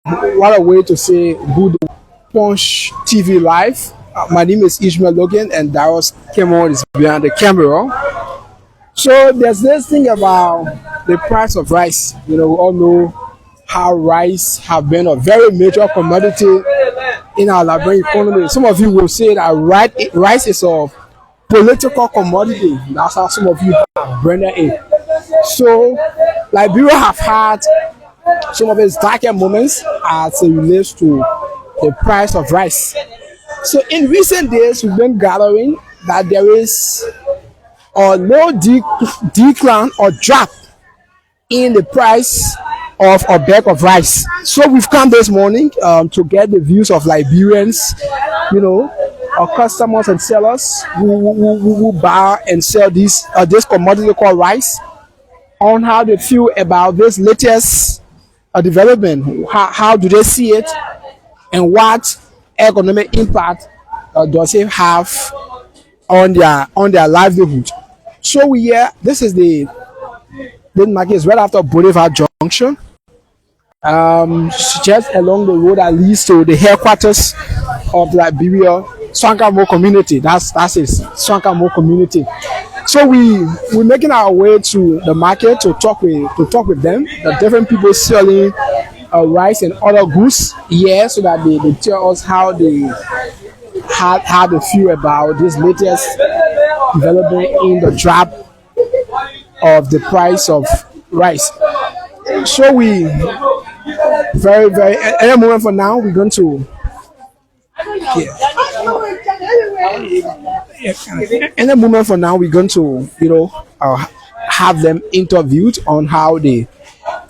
what a way to say good Punch TV Live. My name is Ishmael Logan, and Darius Cameron is behind the camera. So there's this thing about the price of rice. You know, we all know how rice have been a very major commodity in our Liberian economy. Some of you will say that rice is a political commodity. That's how some of you brand it. So Liberia have had some of its darker moments as it relates to the price of rice. So in recent days, we've been gathering that there is a low decline or drop in the price of a bag of rice. So we've come this morning to get the views of Liberians, you know, our customers and sellers who buy and sell this commodity called rice, on how they feel about this latest development. How do they see it, and what economic impact does it have on their livelihood? So this is the market is right after Boulevard Junction, just along the road that leads to the headquarters of Liberia Swankamo community. That's it, Swankamo community. So we're making our way to the market to talk with them, the different people selling rice and other goods here, so that they tell us how they feel about this latest development in the drop of the price of rice. So we very any moment from now we're going to in a moment from now we're going to have them interviewed on how they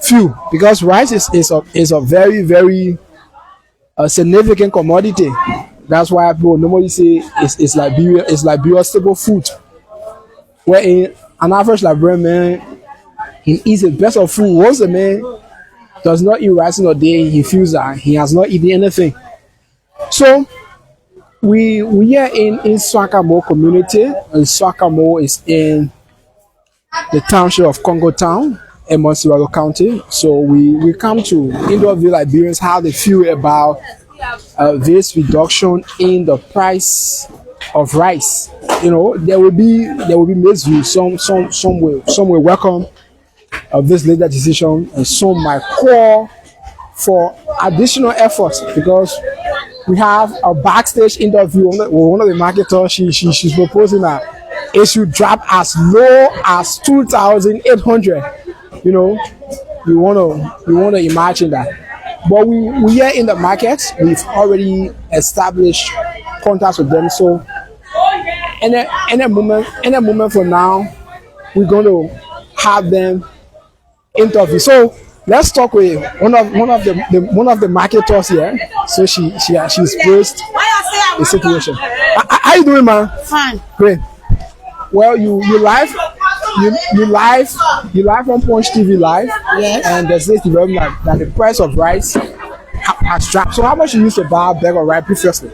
feel, because rice is a very significant commodity. That's why people normally say it's Liberia's staple food. Where in an average Liberian man, he eats the best of food. Once a man does not eat rice in a day, he feels that he has not eaten anything. So we are in Swankamo community, and Swankamo is in the township of Congo Town in Monsiwalo County. So we come to interview Liberians how they feel about this reduction in the price of rice. You know, there will be mixed views. Some will welcome this latest decision, and some might call for additional efforts, because we have a backstage interview with one of the marketers. She's proposing that it should drop as low as 2,800. You know, we want to imagine that. But we are in the market. We've already established contacts with them. So in a moment from now, we're going to have them interview. So let's talk with one of the marketers here. So she's posed the situation. How you doing, man? Fine. Great. Well, you live on Punch TV Live. Yes. And there's this development that the price of rice has dropped. So how much you used to buy a bag of rice previously?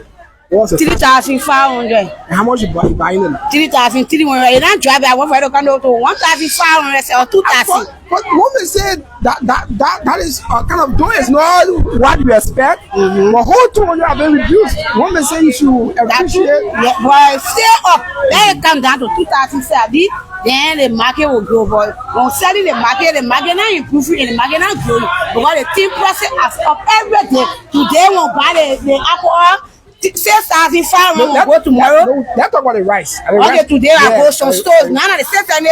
What's the 3,500. and how much you buying it now? 3,300. You don't drive. I want to go to 1,500 or 2,000. But women say that is kind of doing is not what we expect. But whole 200 have been reduced. Women say you should appreciate. Yeah, but stay up. Then it come down to 2,070. Then the market will grow. But when selling the market not improving and the market not growing, because the team process has up every day. Today we'll buy the apple oil. 6,500 will go tomorrow. Let's talk about the rice. Okay, today I go some stores. Now the same time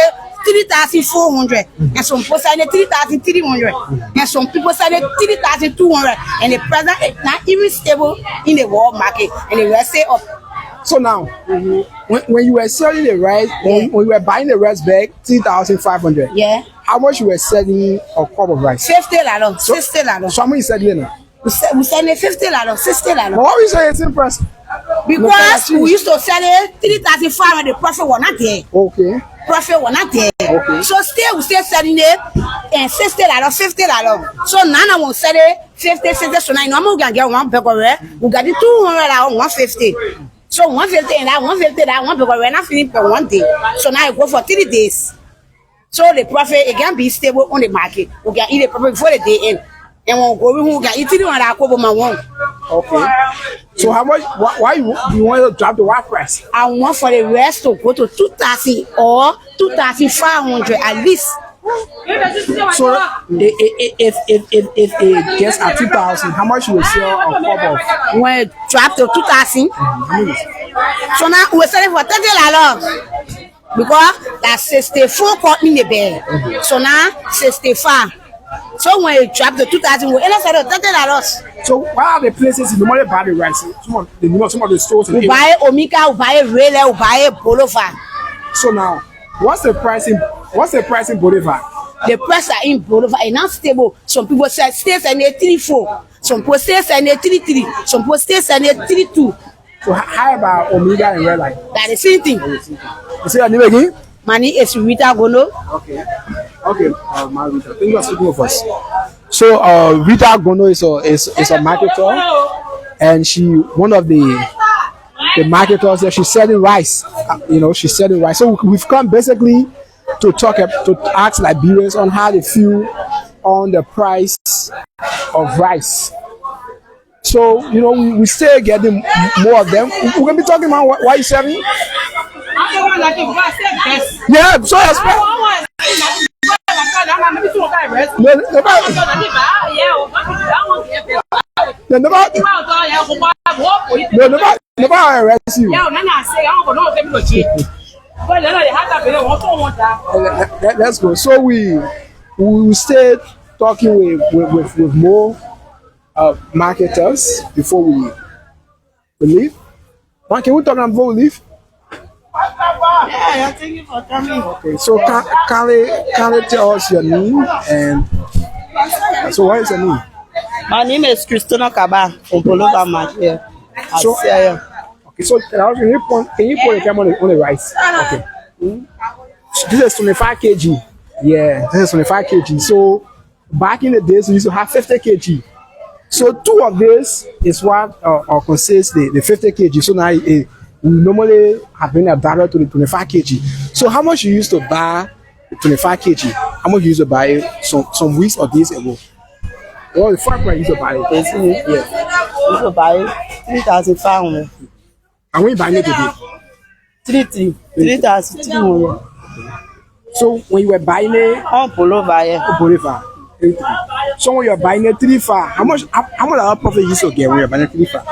3,400, and some people say 3,300, and some people say 3,200, and the price is not even stable in the world market, and the rest say up. So now, when you were selling the rice, when you were buying the rice bag, 3,500. Yeah. How much you were selling a cup of rice? 50 dollars. $60. So how much you selling now? We sell it $50, $60. But what we say it's impressive. Because we used to sell it 3,500, the profit was not there. Okay. Profit was not there. Okay. So still we still selling it and $60, $50. So now I will sell it 50, 60. So now we can get one bag of rice. We got it $200, 150. So 150 and that 150 that one bag of rice not finished for one day. So now I go for 3 days. So the profit it can be stable on the market. We can eat the profit before the day end. and won't go who got it on our cover my one. Okay. So how much? Why you want to drop the white price? I want for the rest to go to 2,000 or 2,500 at least. So if it gets at 2,000, how much you will sell on top of? When it drop to 2,000, so now we're selling for $30 because that's 64 caught in the bed. So now 65. So when it drop to 2,000, we're selling for $30. So what are the places you normally buy the rice? Some of the stores. We buy Omika, we buy Rele, we buy Bolivar. So now, what's the price in Bolivar? The price are in Bolivar is not stable. Some people say stay and 3.4. Some people stay and 3.3. Some people stay and 3.2. So how about Omega and Red Light? That's the same thing. You say your name again? My name is Rita Gono. Okay. My Rita. Thank you for speaking with us. So Rita Gono is a marketer, and she one of the marketers that she's selling rice. She's selling rice. So we've come basically to ask Liberians on how they feel on the price of rice. So we still getting more of them. We're gonna be talking about why you selling. Yeah, so never arrest you. Let's go. So we stay talking with more marketers before we leave. Man, can we talk before we leave? Yeah, thank you for coming. Okay, so can you tell us your name and so what is your name? My name is Christina Kaba from Bolivar Market. So can you put the camera on the rice? Okay. So this is 25 kg. Yeah, this is 25 kg. So back in the days we used to have 50 kg. So two of this is what consists the 50 kg. So now we normally have been a barrel to the 25 kg. So how much you used to buy the 25 kg? How much you used to buy it some weeks or days ago? Well, the first price you used to buy it. Yeah. You used to buy it 3,500. And when you buy it today? 3,300. So when you were buying it On Bolivar. So when you're buying it 3.5, how much profit you used to get when you're buying it 3.5?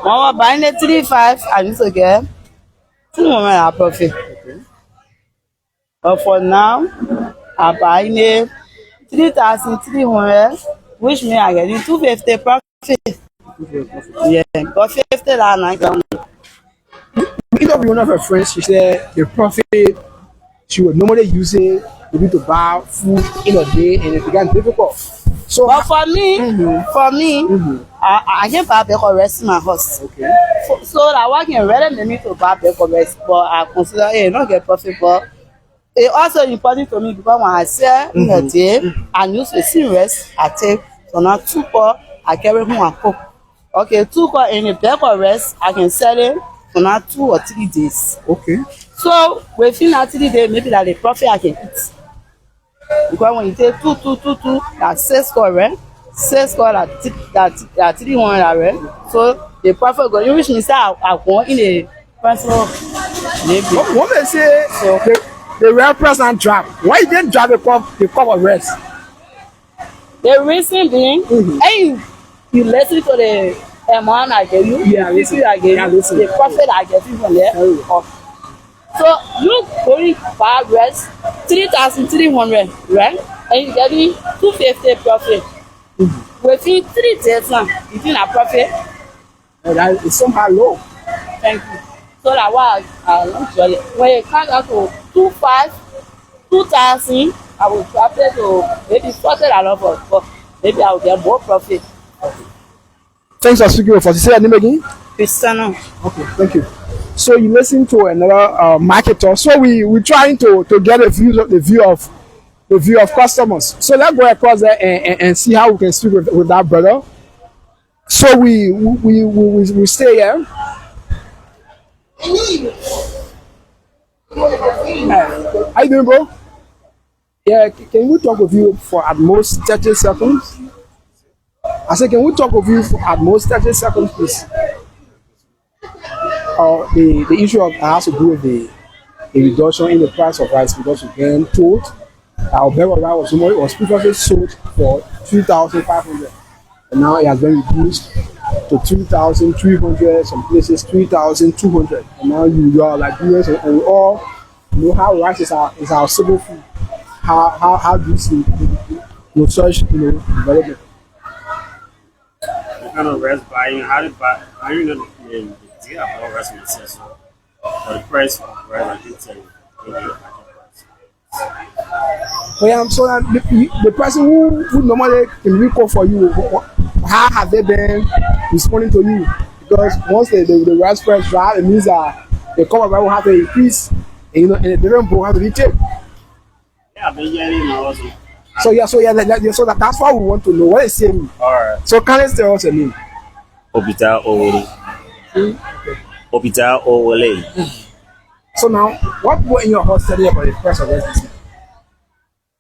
When I was buying it 3.5, I used to get 200 profit. Okay. But for now, I'm buying it 3,300, which means I get 250 profit. Yeah, got 50 down. One of her friends, she said the profit she would normally use it to buy food in a day, and it began difficult. So, but for me, I can buy bacon rest in my house. Okay. So that I can really need to buy bacon rest, but I consider it not get profit. But it's also important to me because when I sell in a day, I use the same rest I take. So now 2 cups I carry home and cook. Okay, 2 cups in the bacon rest I can sell it for now 2 or 3 days. Okay. So within that 3 days, maybe that the profit I can eat. Because when you take 2, that's 6 cups, right? 6 cups that 300, right? So the profit go. You wish me say I want in the personal. Maybe. What they say? So the real price and drop. Why you didn't drop the cup of rest? The reason being, hey, you listen to the amount I give you, Yeah, listen. I give you, the profit I get you from there. So you going buy rest 3,300, right? And you getting 250 profit. Within 3 days now, you think a profit? That is somehow low. Thank you. So that why I usually when you count out to 2,500, 2,000, I will drop it to maybe $40 for maybe I will get more profit. Thanks for speaking with us. You say your name again? Christina. Okay, thank you. So you listen to another marketer. So we're trying to get the view of customers. So let's go across there and see how we can speak with that brother. So we stay here. How you doing, bro? Yeah, can we talk with you for at most 30 seconds? I said, can we talk with you for at most 30 seconds, please? The issue of has to do with the reduction in the price of rice because we've been told our bag of rice was previously sold for 3,500, and now it has been reduced to 2,300. Some places 3,200, and now you are like viewers, and we all know how rice is our staple food. How do you see such development? What kind of rice buying? How did buy? I don't know the deal about rice myself. So for the price of rice, I can tell you. Oh yeah, so the person who normally can recall for you, how have they been responding to you? Because once the rice price drop, it means that the cover will have to increase, and and the different will have to be cheap. Yeah, I've been hearing also. So that's why we want to know what is saying. Alright. So can you tell us a name? Hospital Owole. Hospital Owole. So now, what were in your heart study about the price of rice?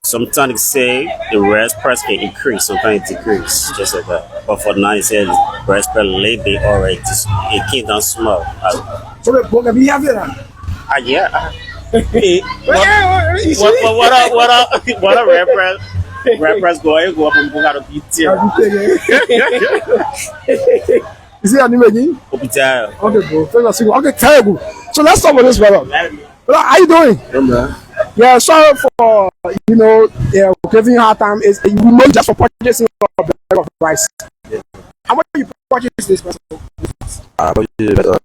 Sometimes they say the rice price can increase, sometimes it decrease, just like that. But for now, it says rice price lately already it came down small. So the book can be heavy now. Yeah. You see? What a reference go up and go out of detail. You see your name again? Hospital. Okay, bro. Okay, terrible. So let's start with this, brother. Brother, how you doing? Yeah, sorry for giving you a hard time. We know just for purchasing a bag of rice. How much you purchase this person? I purchased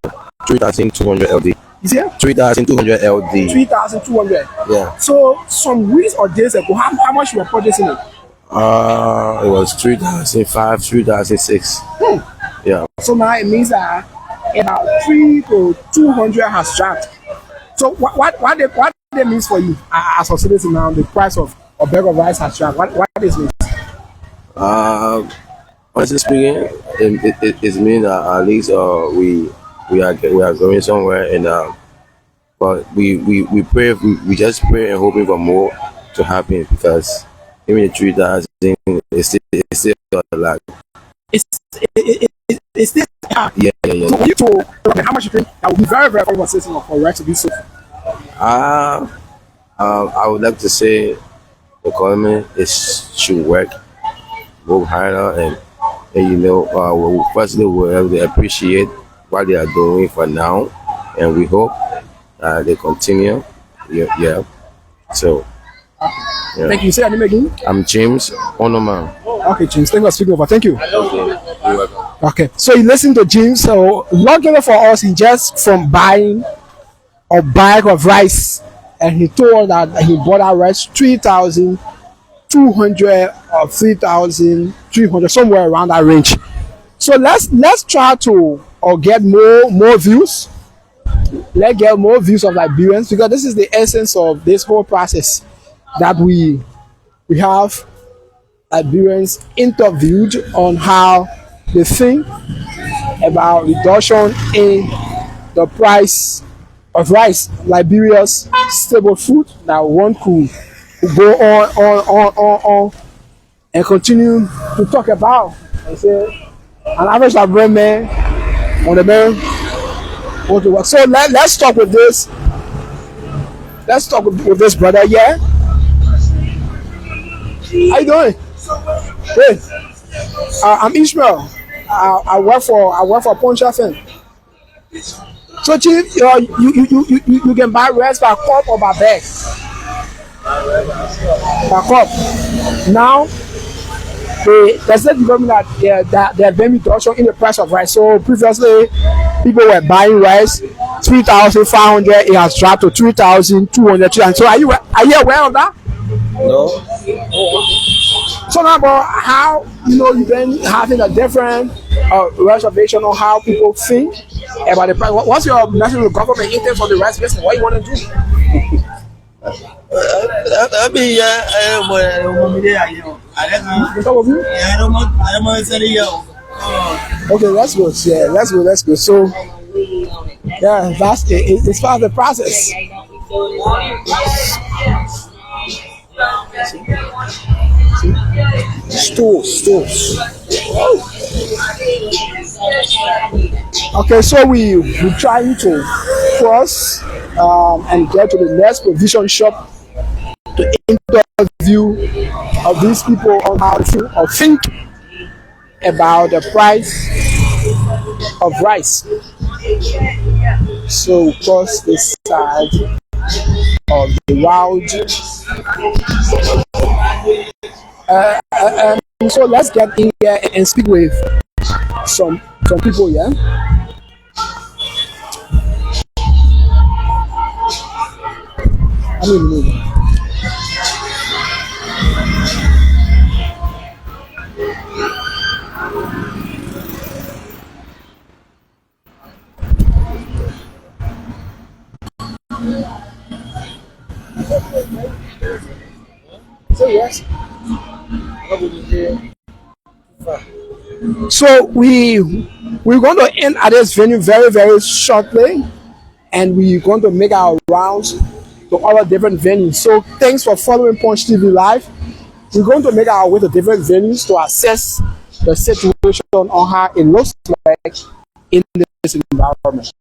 3,200 LD. Is it? 3,200 LD. 3,200. Yeah. So some weeks or days ago, how much you were purchasing it? It was 3,500, 3,600. Yeah. So now it means that about 3 to 200 has dropped. So what that means for you as a citizen now? The price of a bag of rice has dropped. What does it mean? Honestly speaking, it means that at least we are going somewhere, and but we pray, we just pray and hoping for more to happen, because even the 3,000 is still a lot. It's still Yeah. So when you told how much you think that would be very, very conversation for rice to be sold? I would like to say the government should work, work harder, and firstly we appreciate what they are doing for now, and we hope they continue. Yeah. So. Yeah. Thank you. Say your name again. I'm James Onoman. Okay, James. Thank you for speaking over. Thank you. Okay. You're welcome. Okay. So you listen to James. So luckily for us, he just from buying a bag of rice, and he told that he bought our rice 3,200 or 3,300, somewhere around that range. So let's try to get more views. Let's get more views of Liberians, because this is the essence of this whole process, that we have Liberians interviewed on how they think about reduction in the price of rice, Liberia's staple food, that one could go on and continue to talk about. I say an average Liberian man on the man want to work. So let's talk with this. Let's talk with this brother. Yeah. How you doing? Hey, I'm Ishmael. I work for Poncha FM. So Chief, you can buy rice by cup or by bag? By cup. Now, they said the government that there have been reduction in the price of rice. So previously, people were buying rice 3,500. It has dropped to 3,200. So are you aware of that? No. So now about how you've been having a different reservation on how people think about the price. What's your national government in terms of the rice business? What you want to do? Okay, that's good. Yeah, that's good. That's good. So yeah, that's it. It's part of the process. Stools. Okay, so we trying to cross and get to the next provision shop to interview of these people on how to or think about the price of rice. So cross this side of the wild. So let's get in here and speak with some people here. I mean, so yes. So we're going to end at this venue very very shortly, and we're going to make our rounds to all different venues. So thanks for following Punch TV Live. We're going to make our way to different venues to assess the situation on how it looks like in this environment.